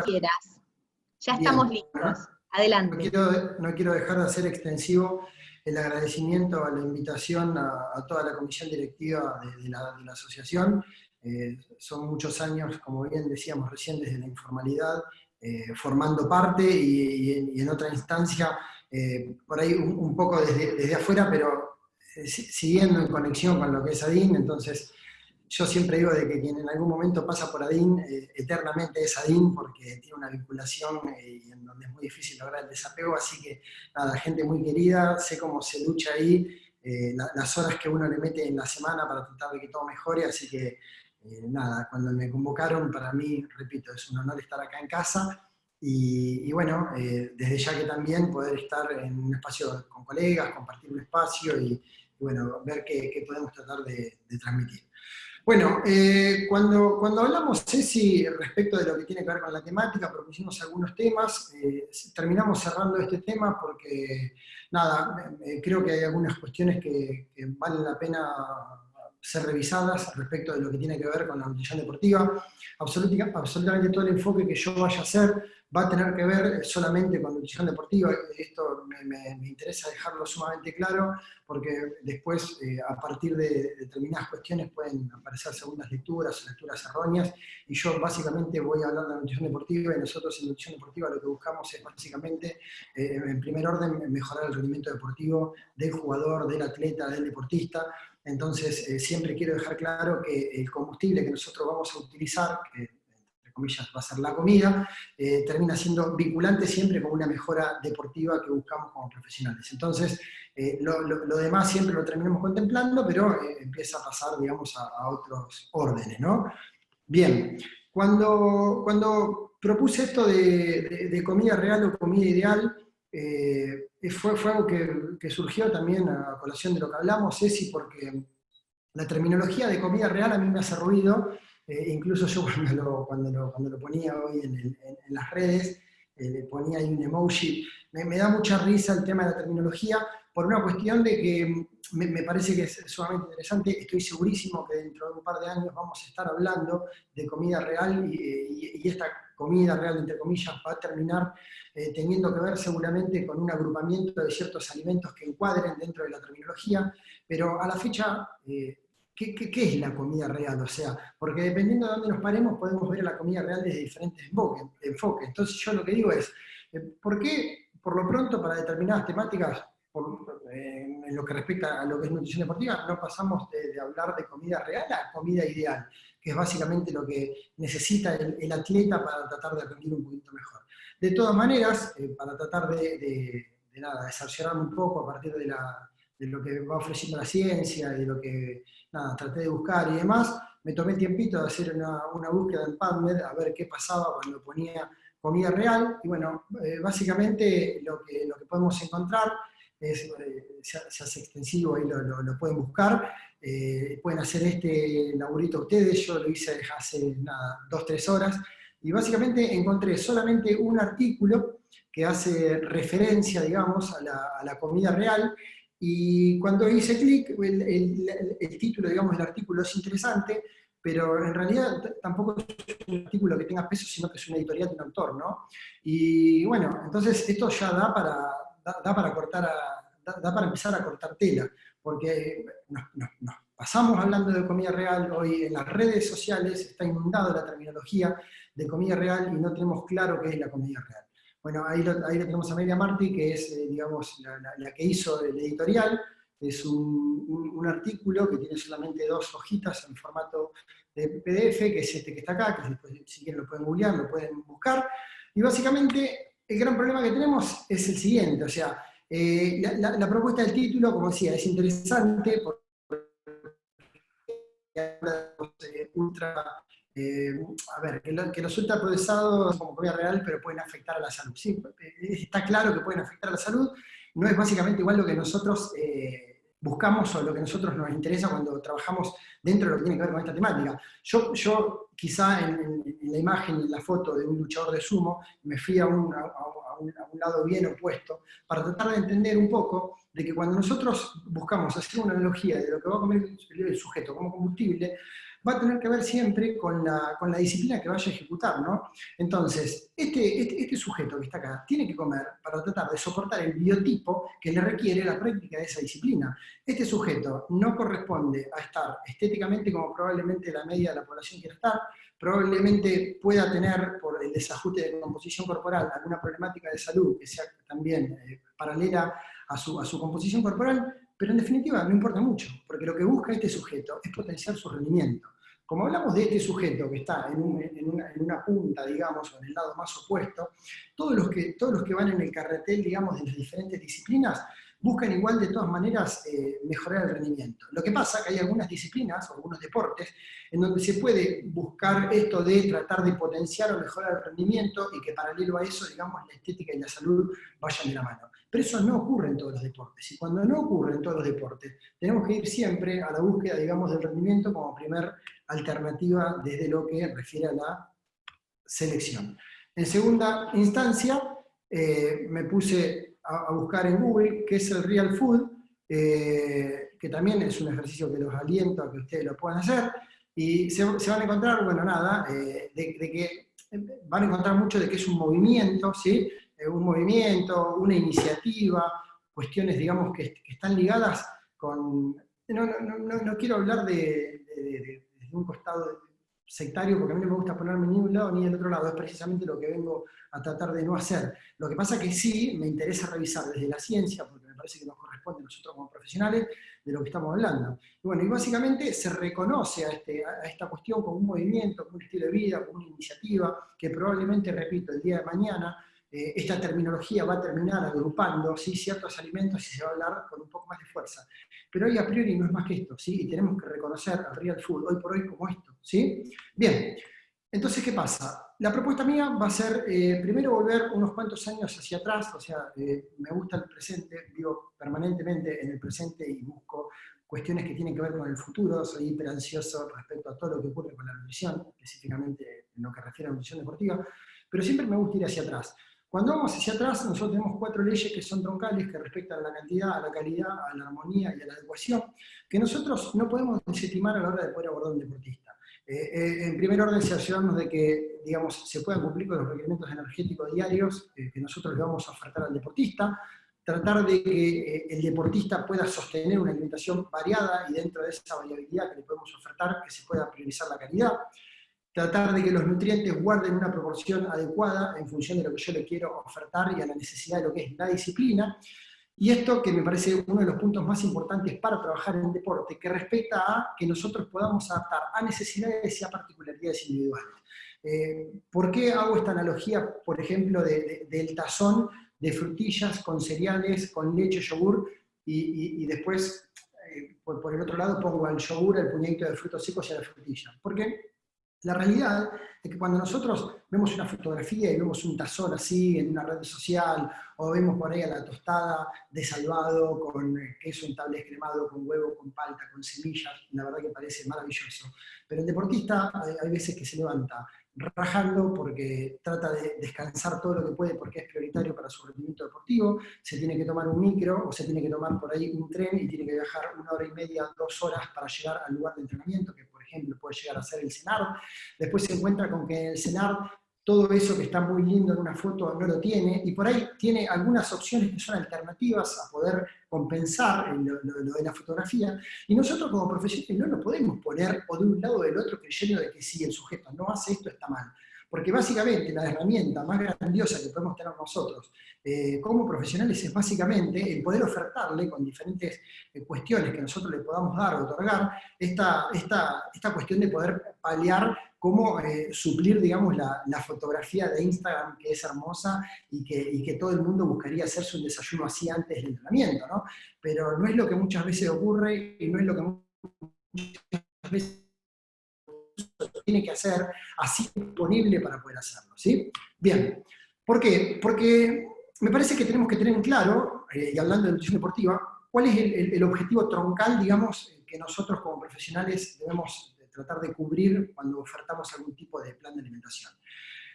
quieras. Ya estamos Bien, listos. Adelante. no quiero dejar de hacer extensivo el agradecimiento a la invitación a toda la comisión directiva de la asociación. Son muchos años, como bien decíamos recién, desde la informalidad, formando parte y en otra instancia, por ahí un poco desde afuera, pero siguiendo en conexión con lo que es ADIN. Entonces, yo siempre digo de que quien en algún momento pasa por ADIN, eternamente es ADIN, porque tiene una vinculación y en donde es muy difícil lograr el desapego. Así que nada, gente muy querida, sé cómo se lucha ahí, las horas que uno le mete en la semana para tratar de que todo mejore. Así que nada, cuando me convocaron, para mí, repito, es un honor estar acá en casa. Y bueno, desde ya que también poder estar en un espacio con colegas, compartir un espacio y bueno, ver qué podemos tratar de transmitir. Bueno, cuando hablamos, Ceci, respecto de lo que tiene que ver con la temática, propusimos algunos temas, terminamos cerrando este tema porque, nada, creo que hay algunas cuestiones que valen la pena ser revisadas respecto de lo que tiene que ver con la nutrición deportiva. Absolutamente todo el enfoque que yo vaya a hacer va a tener que ver solamente con nutrición deportiva. Esto me interesa dejarlo sumamente claro, porque después, a partir de determinadas cuestiones, pueden aparecer segundas lecturas o lecturas erróneas, y yo básicamente voy a hablar de nutrición deportiva, y nosotros en nutrición deportiva lo que buscamos es básicamente, en primer orden, mejorar el rendimiento deportivo del jugador, del atleta, del deportista. Entonces, siempre quiero dejar claro que el combustible que nosotros vamos a utilizar, que entre comillas va a ser la comida, termina siendo vinculante siempre con una mejora deportiva que buscamos como profesionales. Entonces, lo demás siempre lo terminamos contemplando, pero empieza a pasar, digamos, a otros órdenes, ¿no? Bien, cuando propuse esto de comida real o comida ideal, fue algo que surgió también a colación de lo que hablamos, Ceci, porque la terminología de comida real a mí me hace ruido. Incluso yo cuando lo ponía hoy en las redes, le ponía ahí un emoji. Me da mucha risa el tema de la terminología, por una cuestión de que me parece que es sumamente interesante. Estoy segurísimo que dentro de un par de años vamos a estar hablando de comida real, y esta comida real, entre comillas, va a terminar teniendo que ver seguramente con un agrupamiento de ciertos alimentos que encuadren dentro de la terminología, pero a la fecha, ¿qué es la comida real? O sea, porque dependiendo de dónde nos paremos, podemos ver a la comida real desde diferentes enfoques. Entonces yo lo que digo es, ¿por qué, por lo pronto, para determinadas temáticas, en lo que respecta a lo que es nutrición deportiva, no pasamos de hablar de comida real a comida ideal, que es básicamente lo que necesita el atleta para tratar de rendir un poquito mejor? De todas maneras, para tratar de cerciorarme un poco a partir de lo que va ofreciendo la ciencia y de lo que traté de buscar y demás, me tomé el tiempito de hacer una búsqueda en PubMed a ver qué pasaba cuando ponía comida real. Y bueno, básicamente lo que podemos encontrar es, se hace extensivo, ahí lo pueden buscar, pueden hacer este laburito ustedes. Yo lo hice hace 2-3 horas, y básicamente encontré solamente un artículo que hace referencia, digamos, a la comida real. Y cuando hice clic, el título, digamos, del artículo es interesante, pero en realidad tampoco es un artículo que tenga peso, sino que es una editorial de un autor, ¿no? Y bueno, entonces esto ya da para empezar a cortar tela, porque nos pasamos hablando de comida real. Hoy en las redes sociales está inundado la terminología de comida real y no tenemos claro qué es la comida real. Bueno, ahí lo tenemos a Amelia Martí, que es, digamos, la que hizo el editorial. Es un artículo que tiene solamente 2 hojitas en formato de PDF, que es este que está acá, que después, si quieren, lo pueden googlear, lo pueden buscar. Y básicamente el gran problema que tenemos es el siguiente. O sea, la propuesta del título, como decía, es interesante porque a ver, que los ultraprocesados como comida real, pero pueden afectar a la salud. Sí, está claro que pueden afectar a la salud. No es básicamente igual lo que nosotros buscamos o lo que a nosotros nos interesa cuando trabajamos dentro de lo que tiene que ver con esta temática. Yo quizá en la imagen y en la foto de un luchador de sumo, me fui a un lado bien opuesto, para tratar de entender un poco de que cuando nosotros buscamos hacer una analogía de lo que va a comer el sujeto como combustible, va a tener que ver siempre con la disciplina que vaya a ejecutar, ¿no? Entonces, este sujeto que está acá tiene que comer para tratar de soportar el biotipo que le requiere la práctica de esa disciplina. Este sujeto no corresponde a estar estéticamente como probablemente la media de la población quiere estar, probablemente pueda tener, por el desajuste de composición corporal, alguna problemática de salud que sea también paralela a su composición corporal, pero en definitiva no importa mucho, porque lo que busca este sujeto es potenciar su rendimiento. Como hablamos de este sujeto que está en una punta, digamos, o en el lado más opuesto, todos los que van en el carretel, digamos, de las diferentes disciplinas, buscan igual de todas maneras mejorar el rendimiento. Lo que pasa es que hay algunas disciplinas o algunos deportes en donde se puede buscar esto de tratar de potenciar o mejorar el rendimiento y que paralelo a eso, digamos, la estética y la salud vayan de la mano. Pero eso no ocurre en todos los deportes. Y cuando no ocurre en todos los deportes, tenemos que ir siempre a la búsqueda, digamos, del rendimiento como primer alternativa desde lo que refiere a la selección. En segunda instancia, me puse a buscar en Google qué es el Real Food, que también es un ejercicio que los aliento a que ustedes lo puedan hacer, y se van a encontrar, bueno, nada, de que van a encontrar mucho de que es un movimiento, ¿sí? Un movimiento, una iniciativa, cuestiones, digamos, que están ligadas con... No quiero hablar de un costado sectario, porque a mí no me gusta ponerme ni de un lado ni del otro lado, es precisamente lo que vengo a tratar de no hacer. Lo que pasa que sí me interesa revisar desde la ciencia, porque me parece que nos corresponde a nosotros como profesionales, de lo que estamos hablando. Y bueno, y básicamente se reconoce a esta cuestión como un movimiento, como un estilo de vida, como una iniciativa, que probablemente, repito, el día de mañana, esta terminología va a terminar agrupando, ¿sí?, ciertos alimentos y se va a hablar con un poco más de fuerza. Pero hoy a priori no es más que esto, ¿sí? Y tenemos que reconocer al Real Food hoy por hoy como esto, ¿sí? Bien, entonces, ¿qué pasa? La propuesta mía va a ser, primero, volver unos cuantos años hacia atrás, o sea, me gusta el presente, vivo permanentemente en el presente y busco cuestiones que tienen que ver con el futuro, soy hiper ansioso respecto a todo lo que ocurre con la nutrición, específicamente en lo que refiere a la nutrición deportiva, pero siempre me gusta ir hacia atrás. Cuando vamos hacia atrás, nosotros tenemos 4 leyes que son troncales, que respectan a la cantidad, a la calidad, a la armonía y a la adecuación, que nosotros no podemos desestimar a la hora de poder abordar un deportista. En primer orden, asegurarnos de que, digamos, se puedan cumplir con los requerimientos energéticos diarios que nosotros le vamos a ofertar al deportista, tratar de que el deportista pueda sostener una alimentación variada y dentro de esa variabilidad que le podemos ofertar, que se pueda priorizar la calidad, tratar de que los nutrientes guarden una proporción adecuada en función de lo que yo le quiero ofertar y a la necesidad de lo que es la disciplina. Y esto que me parece uno de los puntos más importantes para trabajar en deporte, que respecta a que nosotros podamos adaptar a necesidades y a particularidades individuales. ¿Por qué hago esta analogía, por ejemplo, del tazón de frutillas con cereales, con leche, yogur, y después, por el otro lado, pongo al yogur, al puñadito de frutos secos y a la frutilla? Porque la realidad es que cuando nosotros vemos una fotografía y vemos un tazón así en una red social, o vemos por ahí a la tostada de salvado con queso untable descremado, con huevo, con palta, con semillas, la verdad que parece maravilloso. Pero el deportista hay veces que se levanta rajando porque trata de descansar todo lo que puede porque es prioritario para su rendimiento deportivo, se tiene que tomar un micro o se tiene que tomar por ahí un tren y tiene que viajar 1 hora y media, 2 horas para llegar al lugar de entrenamiento, que por ejemplo puede llegar a ser el CENAR. Después se encuentra con que en el CENAR todo eso que está muy lindo en una foto no lo tiene, y por ahí tiene algunas opciones que son alternativas a poder compensar lo de la fotografía, y nosotros como profesionales no nos podemos poner o de un lado o del otro creyendo de que si el sujeto no hace esto está mal. Porque básicamente la herramienta más grandiosa que podemos tener nosotros como profesionales es básicamente el poder ofertarle con diferentes cuestiones que nosotros le podamos dar o otorgar esta cuestión de poder paliar cómo suplir, digamos, la fotografía de Instagram, que es hermosa y que todo el mundo buscaría hacerse un desayuno así antes del entrenamiento, ¿no? Pero no es lo que muchas veces ocurre y no es lo que muchas veces tiene que hacer así disponible para poder hacerlo, ¿sí? Bien, ¿por qué? Porque me parece que tenemos que tener en claro, y hablando de nutrición deportiva, cuál es el objetivo troncal, digamos, que nosotros como profesionales debemos tratar de cubrir cuando ofertamos algún tipo de plan de alimentación.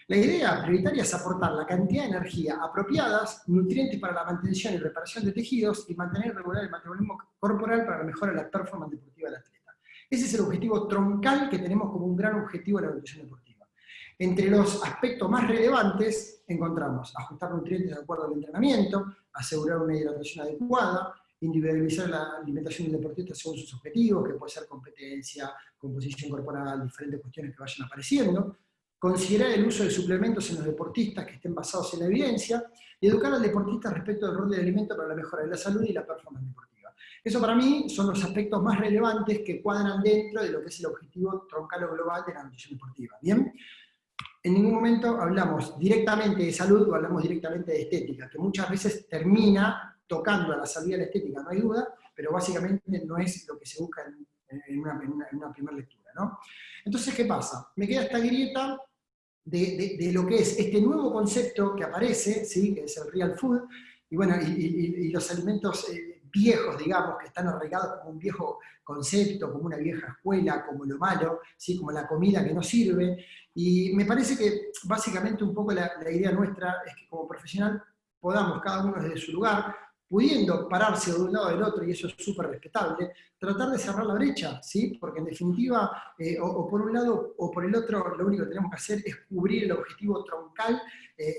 La idea prioritaria es aportar la cantidad de energía apropiadas, nutrientes para la mantención y reparación de tejidos y mantener regular el metabolismo corporal para la mejora de la performance deportiva del atleta. Ese es el objetivo troncal que tenemos como un gran objetivo de la nutrición deportiva. Entre los aspectos más relevantes encontramos ajustar nutrientes de acuerdo al entrenamiento, asegurar una hidratación adecuada, individualizar la alimentación del deportista según sus objetivos, que puede ser competencia, composición corporal, diferentes cuestiones que vayan apareciendo, considerar el uso de suplementos en los deportistas que estén basados en la evidencia, y educar al deportista respecto del rol del alimento para la mejora de la salud y la performance deportiva. Eso para mí son los aspectos más relevantes que cuadran dentro de lo que es el objetivo troncal o global de la nutrición deportiva. ¿Bien? En ningún momento hablamos directamente de salud o hablamos directamente de estética, que muchas veces termina tocando a la salud y a la estética, no hay duda, pero básicamente no es lo que se busca en una primera lectura, ¿no? Entonces, ¿qué pasa? Me queda esta grieta de lo que es este nuevo concepto que aparece, ¿sí? Que es el real food, y bueno, y los alimentos viejos, digamos, que están arraigados como un viejo concepto, como una vieja escuela, como lo malo, ¿sí? Como la comida que no sirve, y me parece que básicamente un poco la idea nuestra es que como profesional podamos cada uno desde su lugar, pudiendo pararse de un lado o del otro, y eso es súper respetable, tratar de cerrar la brecha, ¿sí? Porque en definitiva, o por un lado o por el otro, lo único que tenemos que hacer es cubrir el objetivo troncal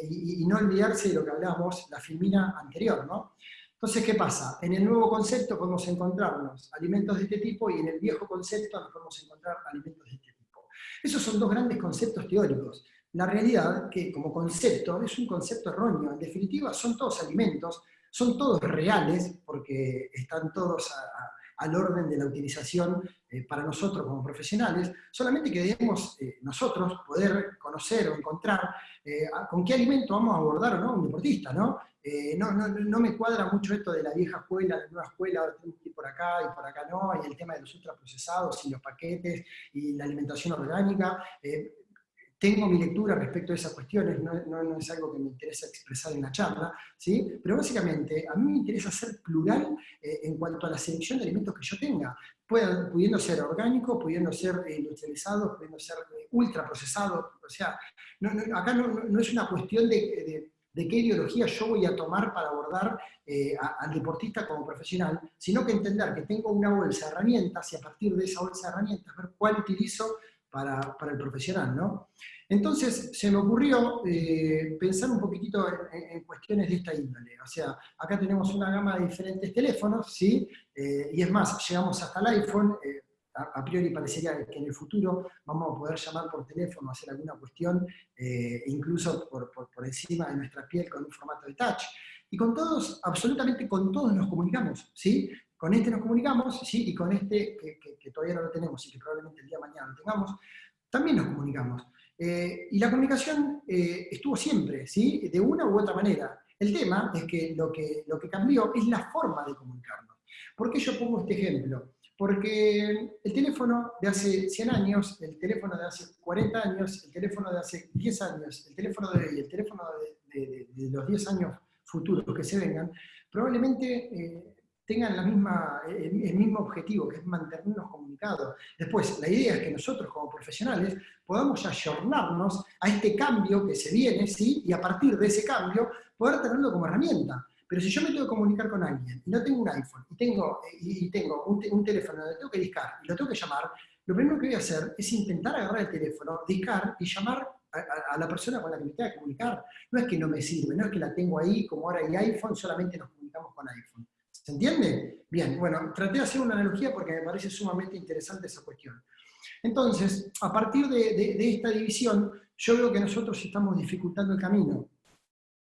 y no olvidarse de lo que hablábamos la filmina anterior, ¿no? Entonces, ¿qué pasa? En el nuevo concepto podemos encontrarnos alimentos de este tipo y en el viejo concepto nos podemos encontrar alimentos de este tipo. Esos son dos grandes conceptos teóricos. La realidad, que como concepto, es un concepto erróneo. En definitiva, son todos alimentos, son todos reales, porque están todos al orden de la utilización para nosotros como profesionales, solamente que debemos nosotros poder conocer o encontrar con qué alimento vamos a abordar o no un deportista, ¿no? No me cuadra mucho esto de la vieja escuela, la nueva escuela, ahora tenemos que ir por acá no, y el tema de los ultraprocesados y los paquetes y la alimentación orgánica. Tengo mi lectura respecto a esas cuestiones, no es algo que me interesa expresar en la charla, ¿sí? Pero básicamente a mí me interesa ser plural en cuanto a la selección de alimentos que yo tenga, pudiendo ser orgánico, pudiendo ser industrializado, pudiendo ser ultraprocesado, o sea, acá no es una cuestión de qué ideología yo voy a tomar para abordar al deportista como profesional, sino que entender que tengo una bolsa de herramientas y a partir de esa bolsa de herramientas ver cuál utilizo para el profesional, ¿no? Entonces se me ocurrió pensar un poquitito en cuestiones de esta índole. O sea, acá tenemos una gama de diferentes teléfonos, ¿sí? Y es más, llegamos hasta el iPhone. A priori parecería que en el futuro vamos a poder llamar por teléfono, hacer alguna cuestión, incluso por encima de nuestra piel con un formato de touch. Y con todos, absolutamente con todos nos comunicamos, ¿sí? Con este nos comunicamos, ¿sí? Y con este, que todavía no lo tenemos y que probablemente el día de mañana lo tengamos, también nos comunicamos. Y la comunicación estuvo siempre, ¿sí? De una u otra manera. El tema es que lo que cambió es la forma de comunicarnos. ¿Por qué yo pongo este ejemplo? Porque el teléfono de hace 100 años, el teléfono de hace 40 años, el teléfono de hace 10 años, el teléfono de hoy, el teléfono de los 10 años futuros que se vengan, probablemente tengan el mismo objetivo, que es mantenernos comunicados. Después, la idea es que nosotros como profesionales podamos ayornarnos a este cambio que se viene, ¿sí? Y a partir de ese cambio poder tenerlo como herramienta. Pero si yo me tengo que comunicar con alguien y no tengo un iPhone y tengo un teléfono donde tengo que discar y lo tengo que llamar, lo primero que voy a hacer es intentar agarrar el teléfono, discar y llamar a la persona con la que me tenga que comunicar. No es que no me sirve, no es que la tengo ahí, como ahora hay iPhone, solamente nos comunicamos con iPhone. ¿Se entiende? Bien, bueno, traté de hacer una analogía porque me parece sumamente interesante esa cuestión. Entonces, a partir de esta división, yo veo que nosotros estamos dificultando el camino.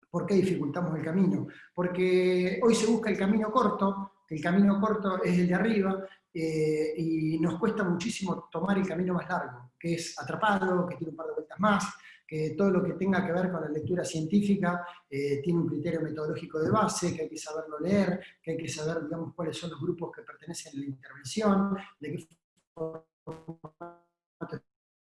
¿Por qué dificultamos el camino? Porque hoy se busca el camino corto, que el camino corto es el de arriba, y nos cuesta muchísimo tomar el camino más largo, que es atrapado, que tiene un par de vueltas más, que todo lo que tenga que ver con la lectura científica tiene un criterio metodológico de base, que hay que saberlo leer, que hay que saber, digamos, cuáles son los grupos que pertenecen a la intervención, de qué forma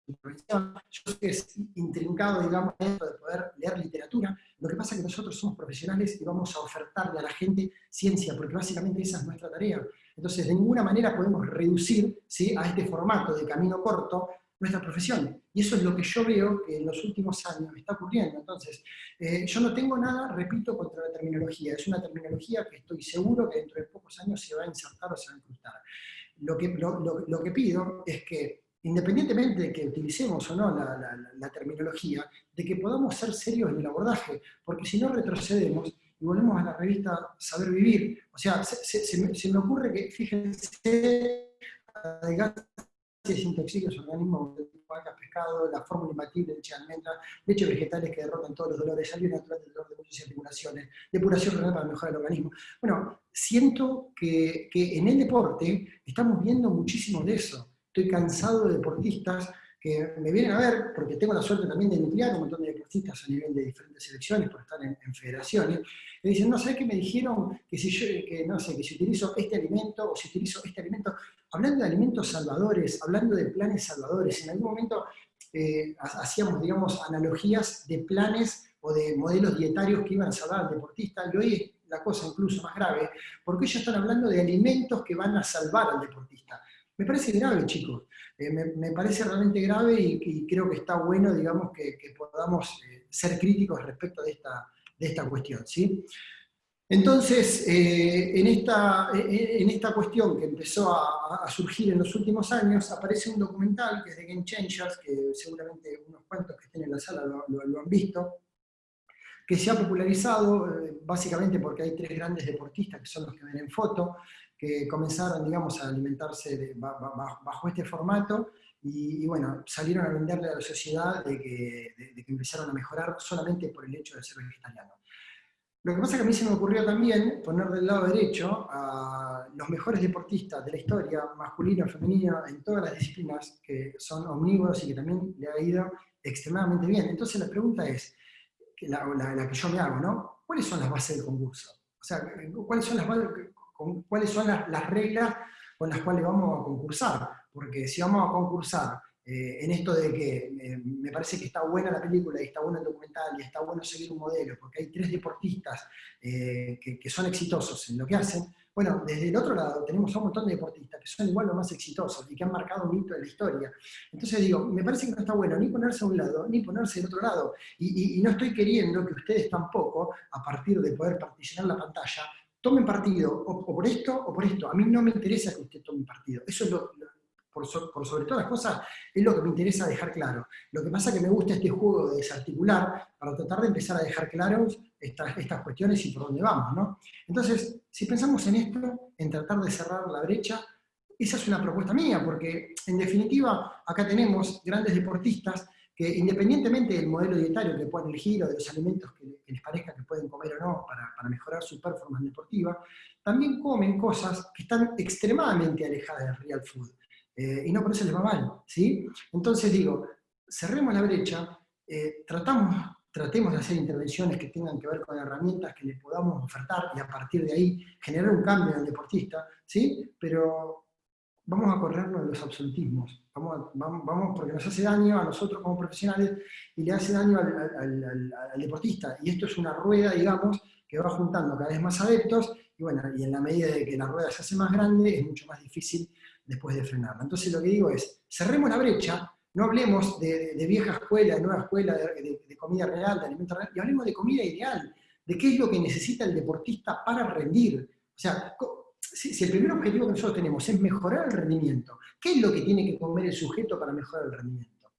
yo sé que es intrincado, digamos, esto de poder leer literatura. Lo que pasa es que nosotros somos profesionales y vamos a ofertarle a la gente ciencia, porque básicamente esa es nuestra tarea. Entonces, de ninguna manera podemos reducir, ¿sí?, a este formato de camino corto nuestra profesión. Y eso es lo que yo veo que en los últimos años está ocurriendo. Entonces, yo no tengo nada, repito, contra la terminología. Es una terminología que estoy seguro que dentro de pocos años se va a insertar o se va a incrustar. lo que pido es que, independientemente de que utilicemos o no la terminología, de que podamos ser serios en el abordaje, porque si no retrocedemos y volvemos a la revista Saber Vivir. O sea, se me ocurre que, fíjense, desintoxica organismos de vacas, pescado, la fórmula imbatible de leche de almendra, leche vegetales que derrotan todos los dolores, alivio natural del dolor de muchas articulaciones, depuración renal para mejorar el organismo. Bueno, siento que en el deporte estamos viendo muchísimo de eso. Estoy cansado de deportistas que me vienen a ver, porque tengo la suerte también de nutrir a un montón de deportistas a nivel de diferentes selecciones, por estar en federaciones, y dicen, no, ¿sabes qué me dijeron? Que si yo, no sé, que si utilizo este alimento, o si utilizo este alimento, hablando de alimentos salvadores, hablando de planes salvadores, en algún momento hacíamos, digamos, analogías de planes o de modelos dietarios que iban a salvar al deportista, y hoy es la cosa incluso más grave, porque ellos están hablando de alimentos que van a salvar al deportista. Me parece grave, chicos. Me parece realmente grave y creo que está bueno, digamos, que podamos ser críticos respecto de esta cuestión, ¿sí? Entonces, en esta cuestión que empezó a surgir en los últimos años, aparece un documental que es de Game Changers, que seguramente unos cuantos que estén en la sala lo han visto, que se ha popularizado básicamente porque hay 3 grandes deportistas que son los que ven en foto, que comenzaron, digamos, a alimentarse bajo este formato, y bueno, salieron a venderle a la sociedad de que empezaron a mejorar solamente por el hecho de ser vegetarianos. Lo que pasa es que a mí se me ocurrió también poner del lado derecho a los mejores deportistas de la historia, masculino, femenino, en todas las disciplinas, que son omnívoros y que también le ha ido extremadamente bien. Entonces la pregunta es, la que yo me hago, ¿no? ¿Cuáles son las bases del concurso? O sea, ¿cuáles son las reglas con las cuales vamos a concursar? Porque si vamos a concursar en esto de que me parece que está buena la película y está bueno el documental y está bueno seguir un modelo, porque hay 3 deportistas que son exitosos en lo que hacen, bueno, desde el otro lado tenemos a un montón de deportistas que son igual los más exitosos y que han marcado un hito de la historia. Entonces digo, me parece que no está bueno ni ponerse a un lado, ni ponerse del otro lado. Y no estoy queriendo que ustedes tampoco, a partir de poder particionar la pantalla, tomen partido o por esto o por esto. A mí no me interesa que usted tome partido. Eso es por sobre todas las cosas, es lo que me interesa dejar claro. Lo que pasa es que me gusta este juego de desarticular para tratar de empezar a dejar claros estas cuestiones y por dónde vamos, ¿no? Entonces, si pensamos en esto, en tratar de cerrar la brecha, esa es una propuesta mía, porque en definitiva acá tenemos grandes deportistas que, independientemente del modelo dietario que puedan elegir o de los alimentos que les parezca que pueden comer o no para mejorar su performance deportiva, también comen cosas que están extremadamente alejadas del real food. Y no por eso les va mal, ¿sí? Entonces digo, cerremos la brecha, tratemos de hacer intervenciones que tengan que ver con herramientas que le podamos ofertar y a partir de ahí generar un cambio en el deportista, ¿sí? Pero vamos a corrernos de los absolutismos, vamos porque nos hace daño a nosotros como profesionales y le hace daño al deportista. Y esto es una rueda, digamos, que va juntando cada vez más adeptos, y bueno, y en la medida de que la rueda se hace más grande, es mucho más difícil después de frenarla. Entonces lo que digo es, cerremos la brecha, no hablemos de vieja escuela, de nueva escuela, de comida real, de alimento real, y hablemos de comida ideal, de qué es lo que necesita el deportista para rendir. O sea, si el primer objetivo que nosotros tenemos es mejorar el rendimiento, ¿qué es lo que tiene que comer el sujeto para mejorar el rendimiento?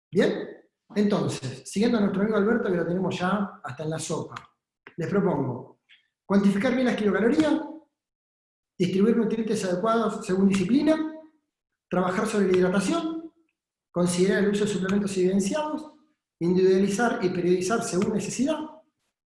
¿Bien? Entonces, siguiendo a nuestro amigo Alberto, que lo tenemos ya hasta en la sopa, les propongo cuantificar bien las kilocalorías, distribuir nutrientes adecuados según disciplina, trabajar sobre la hidratación, considerar el uso de suplementos evidenciados, individualizar y periodizar según necesidad,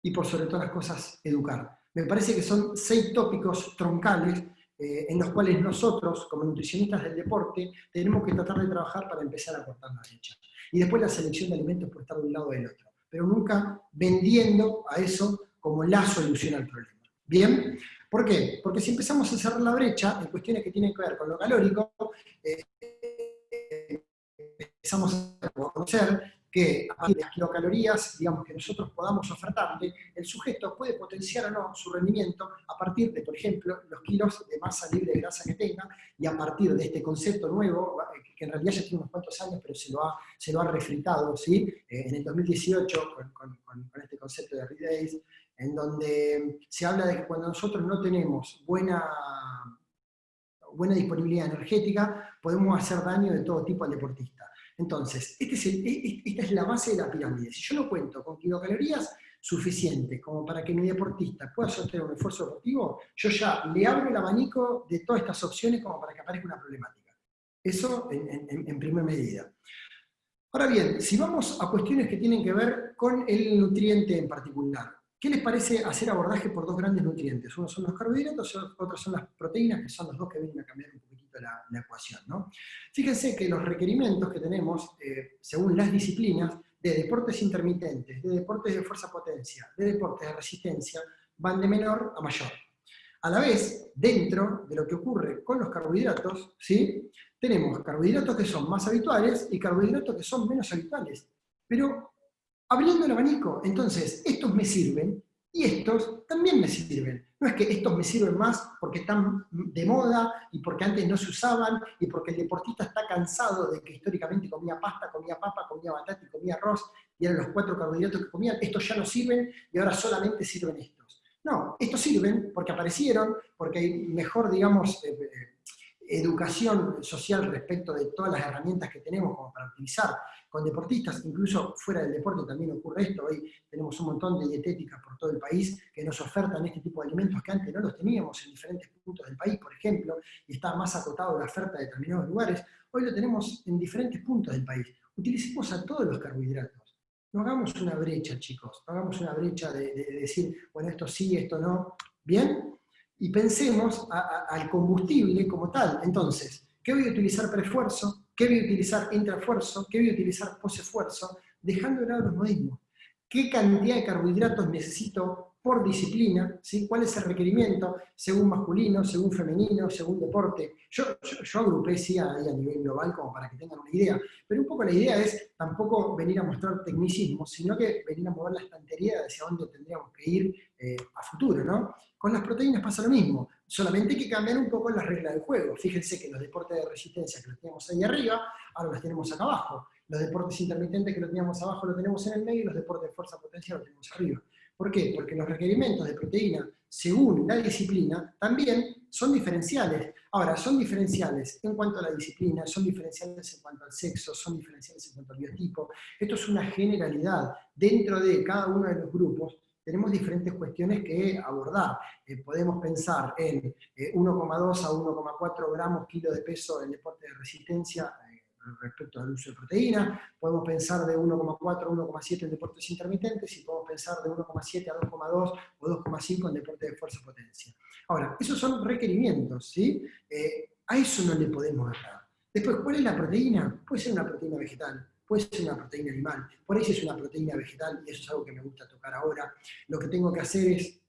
y por sobre todas las cosas, educar. Me parece que son 6 tópicos troncales en los cuales nosotros, como nutricionistas del deporte, tenemos que tratar de trabajar para empezar a cortar la brecha. Y después la selección de alimentos puede estar de un lado o del otro, pero nunca vendiendo a eso como la solución al problema. ¿Bien? ¿Por qué? Porque si empezamos a cerrar la brecha en cuestiones que tienen que ver con lo calórico, empezamos a conocer que a partir de las kilocalorías, digamos, que nosotros podamos ofertarle, el sujeto puede potenciar o no su rendimiento a partir de, por ejemplo, los kilos de masa libre de grasa que tenga, y a partir de este concepto nuevo, que en realidad ya tiene unos cuantos años, pero se lo ha refritado, ¿sí? En el 2018, con este concepto de Redays, en donde se habla de que cuando nosotros no tenemos buena disponibilidad energética, podemos hacer daño de todo tipo al deportista. Entonces, esta es la base de la pirámide. Si yo no cuento con kilocalorías suficientes como para que mi deportista pueda sostener un esfuerzo deportivo, yo ya le abro el abanico de todas estas opciones como para que aparezca una problemática. Eso en primera medida. Ahora bien, si vamos a cuestiones que tienen que ver con el nutriente en particular, ¿qué les parece hacer abordaje por dos grandes nutrientes? Uno son los carbohidratos, otros son las proteínas, que son los dos que vienen a cambiar un poquitito la ecuación, ¿no? Fíjense que los requerimientos que tenemos, según las disciplinas, de deportes intermitentes, de deportes de fuerza-potencia, de deportes de resistencia, van de menor a mayor. A la vez, dentro de lo que ocurre con los carbohidratos, ¿sí? Tenemos carbohidratos que son más habituales y carbohidratos que son menos habituales. Pero abriendo el abanico, entonces, estos me sirven y estos también me sirven. No es que estos me sirven más porque están de moda y porque antes no se usaban y porque el deportista está cansado de que históricamente comía pasta, comía papa, comía batata y comía arroz y eran los 4 carbohidratos que comían. Estos ya no sirven y ahora solamente sirven estos. No, estos sirven porque aparecieron, porque hay mejor, digamos, educación social respecto de todas las herramientas que tenemos como para utilizar con deportistas, incluso fuera del deporte también ocurre esto. Hoy tenemos un montón de dietéticas por todo el país que nos ofertan este tipo de alimentos que antes no los teníamos en diferentes puntos del país, por ejemplo, y estaba más acotado la oferta de determinados lugares. Hoy lo tenemos en diferentes puntos del país. Utilicemos a todos los carbohidratos. No hagamos una brecha, chicos, no hagamos una brecha de decir, bueno, esto sí, esto no. ¿Bien? Y pensemos al combustible como tal. Entonces, ¿qué voy a utilizar pre-esfuerzo? ¿Qué voy a utilizar intra-esfuerzo? ¿Qué voy a utilizar post-esfuerzo? Dejando de lado los modismos. ¿Qué cantidad de carbohidratos necesito por disciplina? ¿Sí? ¿Cuál es el requerimiento? Según masculino, según femenino, según deporte. Yo agrupé sí a nivel global como para que tengan una idea. Pero un poco la idea es tampoco venir a mostrar tecnicismos, sino que venir a mover la estantería hacia dónde tendríamos que ir a futuro, ¿no? Con las proteínas pasa lo mismo, solamente hay que cambiar un poco las reglas del juego. Fíjense que los deportes de resistencia que los teníamos ahí arriba, ahora los tenemos acá abajo. Los deportes intermitentes que los teníamos abajo los tenemos en el medio y los deportes de fuerza potencia los tenemos arriba. ¿Por qué? Porque los requerimientos de proteína, según la disciplina, también son diferenciales. Ahora, son diferenciales en cuanto a la disciplina, son diferenciales en cuanto al sexo, son diferenciales en cuanto al biotipo. Esto es una generalidad. Dentro de cada uno de los grupos tenemos diferentes cuestiones que abordar. Podemos pensar en 1,2 a 1,4 gramos kilo de peso en deporte de resistencia respecto al uso de proteína, podemos pensar de 1,4 a 1,7 en deportes intermitentes y podemos pensar de 1,7 a 2,2 o 2,5 en deporte de fuerza-potencia. Ahora, esos son requerimientos, ¿sí? A eso no le podemos agarrar. Después, ¿cuál es la proteína? Puede ser una proteína vegetal, puede ser una proteína animal, por ahí es una proteína vegetal y eso es algo que me gusta tocar ahora. Lo que tengo que hacer es,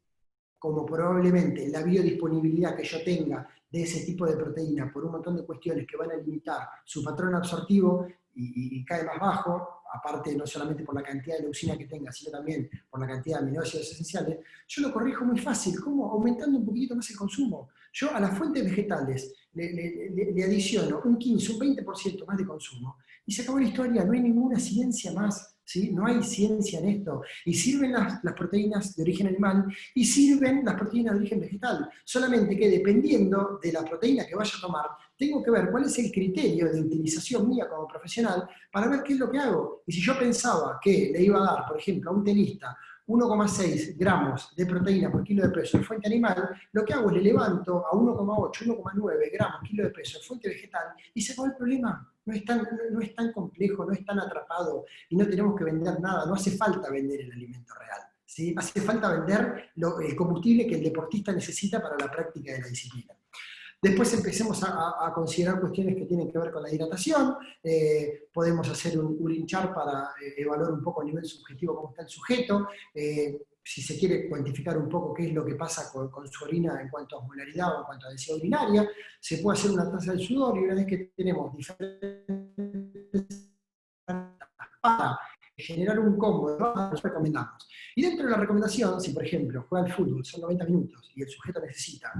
como probablemente la biodisponibilidad que yo tenga de ese tipo de proteína por un montón de cuestiones que van a limitar su patrón absortivo y cae más bajo, aparte no solamente por la cantidad de leucina que tenga, sino también por la cantidad de aminoácidos esenciales, yo lo corrijo muy fácil. ¿Cómo? Aumentando un poquito más el consumo. Yo a las fuentes vegetales le adiciono un 15, un 20% más de consumo y se acabó la historia, no hay ninguna ciencia más. ¿Sí? No hay ciencia en esto. Y sirven las proteínas de origen animal y sirven las proteínas de origen vegetal. Solamente que dependiendo de la proteína que vaya a tomar, tengo que ver cuál es el criterio de utilización mía como profesional para ver qué es lo que hago. Y si yo pensaba que le iba a dar, por ejemplo, a un tenista 1,6 gramos de proteína por kilo de peso de fuente animal, lo que hago es le levanto a 1,8, 1,9 gramos kilo de peso de fuente vegetal y se acabó el problema. No es tan complejo, no es tan atrapado y no tenemos que vender nada, no hace falta vender el alimento real. ¿Sí? Hace falta vender el combustible que el deportista necesita para la práctica de la disciplina. Después empecemos a considerar cuestiones que tienen que ver con la hidratación, podemos hacer un urine chart para evaluar un poco a nivel subjetivo cómo está el sujeto, si se quiere cuantificar un poco qué es lo que pasa con su orina en cuanto a osmolaridad o en cuanto a densidad urinaria, se puede hacer una tasa del sudor y una vez que tenemos diferentes para generar un combo, nos recomendamos. Y dentro de la recomendación, si por ejemplo juega al fútbol, son 90 minutos y el sujeto necesita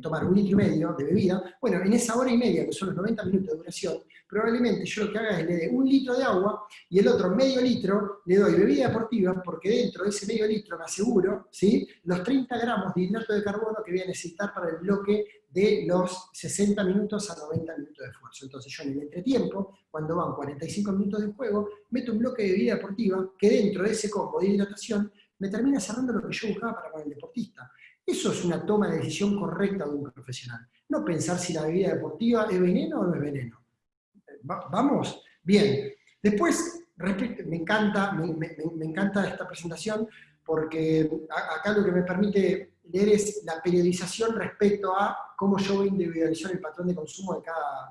tomar 1,5 litros de bebida, bueno, en esa hora y media, que son los 90 minutos de duración, probablemente yo lo que haga es le dé 1 litro de agua y el otro medio litro le doy bebida deportiva porque dentro de ese medio litro me aseguro, ¿sí?, los 30 gramos de hidrato de carbono que voy a necesitar para el bloque de los 60 minutos a 90 minutos de esfuerzo. Entonces yo en el entretiempo, cuando van 45 minutos de juego, meto un bloque de bebida deportiva que dentro de ese combo de hidratación me termina cerrando lo que yo buscaba para con el deportista. Eso es una toma de decisión correcta de un profesional. No pensar si la bebida deportiva es veneno o no es veneno. ¿Vamos? Bien. Después, me encanta esta presentación porque acá lo que me permite leer es la periodización respecto a cómo yo voy a individualizar el patrón de consumo de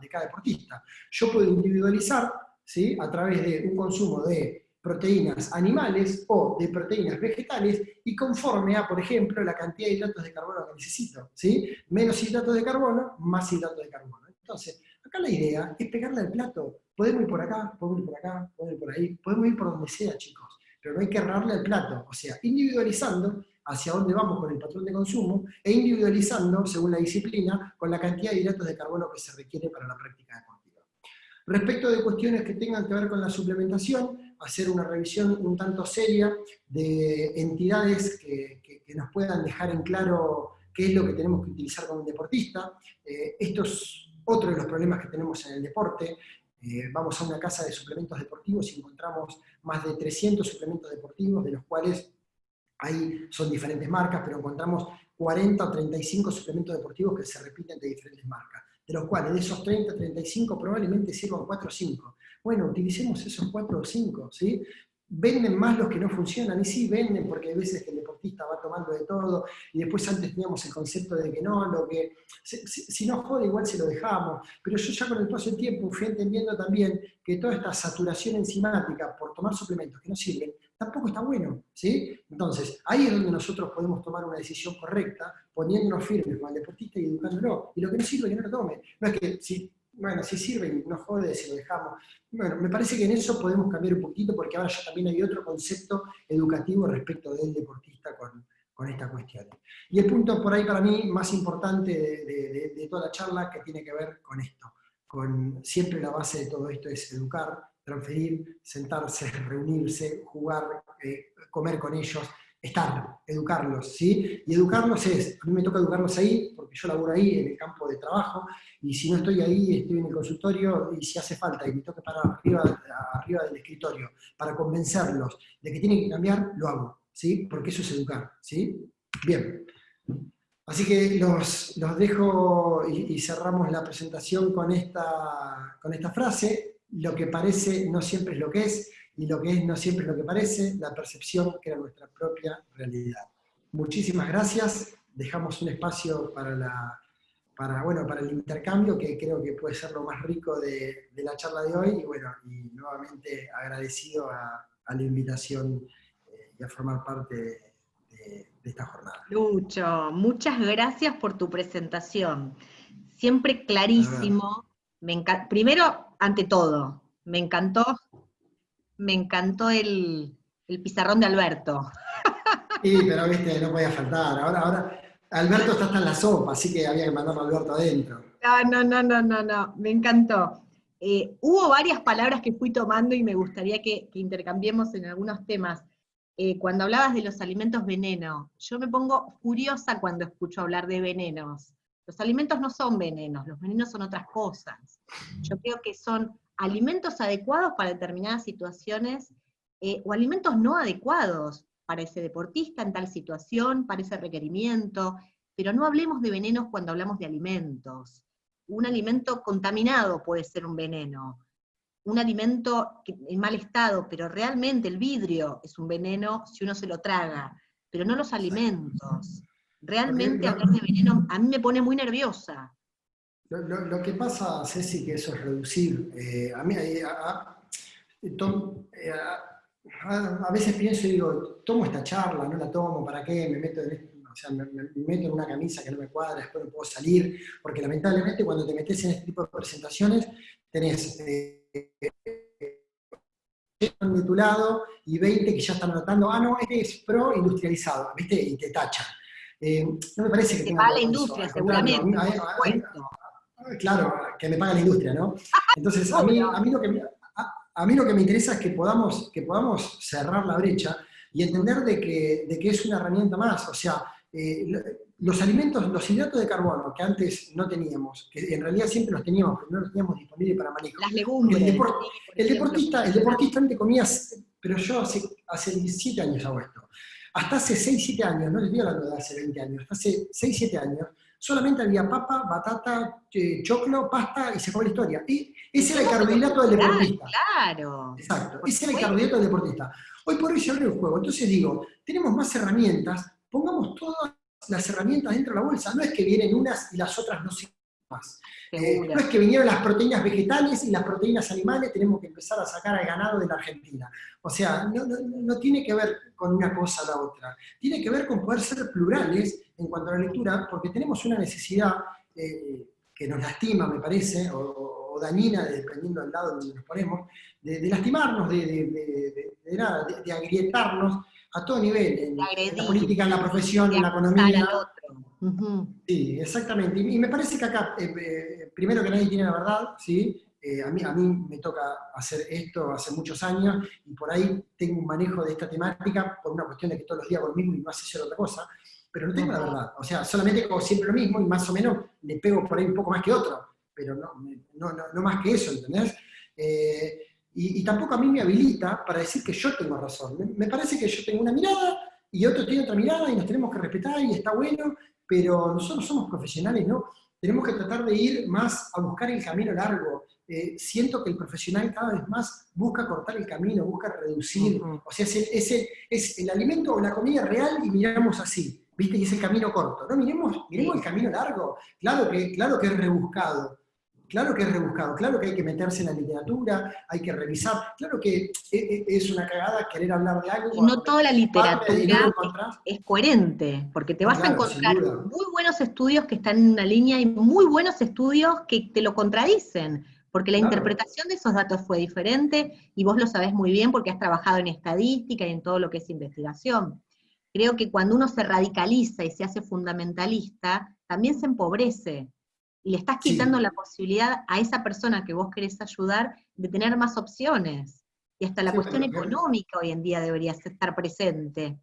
cada deportista. Yo puedo individualizar, ¿sí?, a través de un consumo de proteínas animales o de proteínas vegetales y conforme a, por ejemplo, la cantidad de hidratos de carbono que necesito, ¿sí? Menos hidratos de carbono, más hidratos de carbono. Entonces, acá la idea es pegarle al plato. Podemos ir por acá, podemos ir por acá, podemos ir por ahí, podemos ir por donde sea, chicos, pero no hay que errarle al plato. O sea, individualizando hacia dónde vamos con el patrón de consumo e individualizando, según la disciplina, con la cantidad de hidratos de carbono que se requiere para la práctica deportiva. Respecto de cuestiones que tengan que ver con la suplementación, hacer una revisión un tanto seria de entidades que nos puedan dejar en claro qué es lo que tenemos que utilizar con un deportista. Esto es otro de los problemas que tenemos en el deporte. Vamos a una casa de suplementos deportivos y encontramos más de 300 suplementos deportivos, de los cuales ahí son diferentes marcas, pero encontramos 40 o 35 suplementos deportivos que se repiten de diferentes marcas, de los cuales de esos 30 o 35 probablemente sirvan 4 o 5. Bueno, utilicemos esos 4 o 5, ¿sí? Venden más los que no funcionan, y sí venden porque hay veces que el deportista va tomando de todo, y después antes teníamos el concepto de que no, lo que si no jode igual se lo dejamos, pero yo ya con el paso del tiempo fui entendiendo también que toda esta saturación enzimática por tomar suplementos que no sirven, tampoco está bueno, ¿sí? Entonces, ahí es donde nosotros podemos tomar una decisión correcta, poniéndonos firmes con el deportista y educándolo, y lo que no sirve que no lo tome, no es que si sirve y no jode, si lo dejamos. Bueno, me parece que en eso podemos cambiar un poquito, porque ahora ya también hay otro concepto educativo respecto del deportista con esta cuestión. Y el punto por ahí para mí más importante de toda la charla, que tiene que ver con esto, con siempre la base de todo esto es educar, transferir, sentarse, reunirse, jugar, comer con ellos, estar, educarlos, ¿sí? Y educarlos a mí me toca educarlos ahí, porque yo laburo ahí en el campo de trabajo, y si no estoy ahí, estoy en el consultorio, y si hace falta, y me toca parar arriba del escritorio, para convencerlos de que tienen que cambiar, lo hago, ¿sí? Porque eso es educar, ¿sí? Bien. Así que los dejo y cerramos la presentación con esta frase: lo que parece no siempre es lo que es, y lo que es no siempre es lo que parece, la percepción crea nuestra propia realidad. Muchísimas gracias, dejamos un espacio para el intercambio, que creo que puede ser lo más rico de la charla de hoy, y nuevamente agradecido a la invitación y a formar parte de esta jornada. Lucho, muchas gracias por tu presentación. Siempre clarísimo. Primero, ante todo, me encantó el pizarrón de Alberto. Sí, pero viste, no podía faltar. Ahora Alberto está hasta en la sopa, así que había que mandarlo a Alberto adentro. No, me encantó. Hubo varias palabras que fui tomando y me gustaría que intercambiemos en algunos temas. Cuando hablabas de los alimentos veneno, yo me pongo furiosa cuando escucho hablar de venenos. Los alimentos no son venenos, los venenos son otras cosas. Yo creo que son alimentos adecuados para determinadas situaciones, o alimentos no adecuados para ese deportista en tal situación, para ese requerimiento, pero no hablemos de venenos cuando hablamos de alimentos. Un alimento contaminado puede ser un veneno, un alimento en mal estado, pero realmente el vidrio es un veneno si uno se lo traga, pero no los alimentos. Realmente hablar de veneno a mí me pone muy nerviosa. Lo que pasa, Ceci, que eso es reducir. A veces pienso y digo, tomo esta charla, no la tomo, ¿para qué? Me meto en esto. O sea, me meto en una camisa que no me cuadra, después no puedo salir, porque lamentablemente cuando te metes en este tipo de presentaciones, tenés de tu lado y 20 que ya están anotando, no, este es pro industrializado, ¿viste? Y te tachan. No me parece que te tenga paga la industria, seguramente. Claro, que me paga la industria, ¿no? Entonces, a mí lo que me interesa es que podamos cerrar la brecha y entender de que es una herramienta más. O sea, los alimentos, los hidratos de carbono que antes no teníamos, que en realidad siempre los teníamos, pero no los teníamos disponibles para manejo. Las legumbres. El deportista antes comía, pero yo hace 17 años hago esto. Hasta hace 6, 7 años, no les estoy hablando de hace 20 años, hasta hace 6, 7 años, solamente había papa, batata, choclo, pasta y se acabó la historia. Y ese era el carbohidrato del deportista. Claro. Exacto, ese era el carbohidrato del deportista. Hoy por hoy se abre el juego. Entonces digo, tenemos más herramientas, pongamos todas las herramientas dentro de la bolsa. No es que vienen unas y las otras no sirven más. No es que vinieron las proteínas vegetales y las proteínas animales, tenemos que empezar a sacar al ganado de la Argentina. O sea, no tiene que ver con una cosa o la otra. Tiene que ver con poder ser plurales en cuanto a la lectura, porque tenemos una necesidad que nos lastima, me parece, o dañina, dependiendo del lado donde nos ponemos, de lastimarnos, de agrietarnos a todo nivel, en la política, en la profesión, en la economía. Sí, exactamente. Y me parece que acá, primero que nadie tiene la verdad, ¿sí? A mí me toca hacer esto hace muchos años, y por ahí tengo un manejo de esta temática por una cuestión de que todos los días hago lo mismo y no hace ser otra cosa, pero no tengo la verdad. O sea, solamente hago siempre lo mismo y más o menos le pego por ahí un poco más que otro, pero no más que eso, ¿entendés? Y tampoco a mí me habilita para decir que yo tengo razón. Me parece que yo tengo una mirada y otro tiene otra mirada y nos tenemos que respetar y está bueno, pero nosotros somos profesionales, ¿no? Tenemos que tratar de ir más a buscar el camino largo. Siento que el profesional cada vez más busca cortar el camino, busca reducir. O sea, es el alimento o la comida real y miramos así, ¿viste? Y es el camino corto. No, miremos el camino largo. Claro que es rebuscado. Claro que es rebuscado, claro que hay que meterse en la literatura, hay que revisar, claro que es una cagada querer hablar de algo. Y no toda la literatura es coherente, porque te vas a encontrar muy buenos estudios que están en una línea y muy buenos estudios que te lo contradicen, porque la interpretación de esos datos fue diferente, y vos lo sabés muy bien porque has trabajado en estadística y en todo lo que es investigación. Creo que cuando uno se radicaliza y se hace fundamentalista, también se empobrece. Y le estás quitando la posibilidad a esa persona que vos querés ayudar de tener más opciones. Y hasta la cuestión económica hoy en día debería estar presente.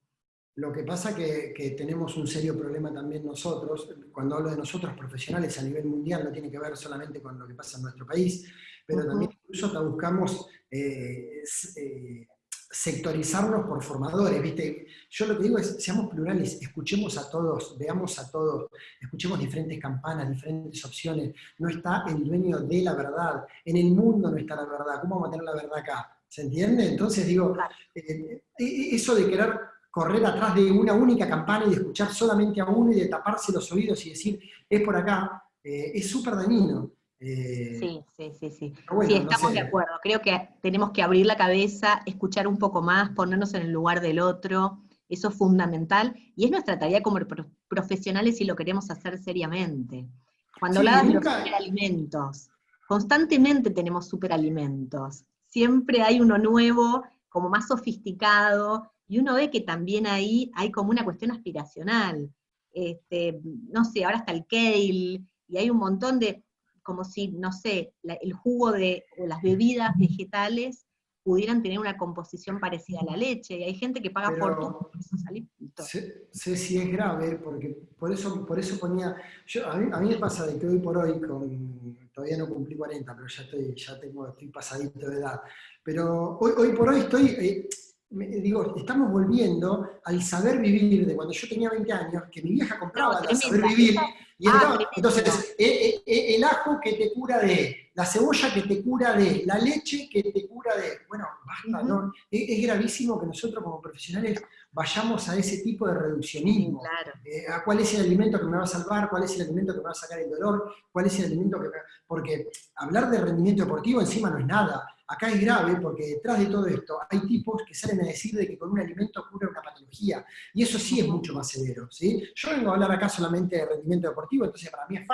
Lo que pasa que tenemos un serio problema también nosotros, cuando hablo de nosotros profesionales a nivel mundial, no tiene que ver solamente con lo que pasa en nuestro país, pero también incluso hasta buscamos sectorizarnos por formadores, ¿viste? Yo lo que digo es, seamos plurales, escuchemos a todos, veamos a todos, escuchemos diferentes campanas, diferentes opciones. No está el dueño de la verdad, en el mundo no está la verdad, ¿cómo vamos a tener la verdad acá? ¿Se entiende? Entonces digo, eso de querer correr atrás de una única campana y de escuchar solamente a uno y de taparse los oídos y decir, es por acá, es súper dañino. Sí. Bueno, sí, estamos de acuerdo. Creo que tenemos que abrir la cabeza, escuchar un poco más, ponernos en el lugar del otro. Eso es fundamental, y es nuestra tarea como profesionales si lo queremos hacer seriamente. Cuando hablabas de los superalimentos, constantemente tenemos superalimentos. Siempre hay uno nuevo, como más sofisticado, y uno ve que también ahí hay como una cuestión aspiracional. No sé, ahora está el kale, y hay un montón de, como si, no sé, el jugo o las bebidas vegetales pudieran tener una composición parecida a la leche, y hay gente que paga fortuna por esos alimentos. Sé si es grave, porque por eso ponía, a mí me pasa de que hoy por hoy, todavía no cumplí 40, pero estoy pasadito de edad, pero hoy por hoy estamos volviendo al saber vivir de cuando yo tenía 20 años, que mi vieja compraba el saber vivir, y entonces, el ajo que te cura la cebolla que te cura la leche que te cura bueno, basta, ¿no? Es gravísimo que nosotros como profesionales vayamos a ese tipo de reduccionismo. Claro. A cuál es el alimento que me va a salvar, cuál es el alimento que me va a sacar el dolor, cuál es el alimento porque hablar de rendimiento deportivo encima no es nada. Acá es grave porque detrás de todo esto hay tipos que salen a decir de que con un alimento cura una patología, y eso sí es mucho más severo, ¿sí? Yo vengo a hablar acá solamente de rendimiento deportivo, entonces para mí es fácil.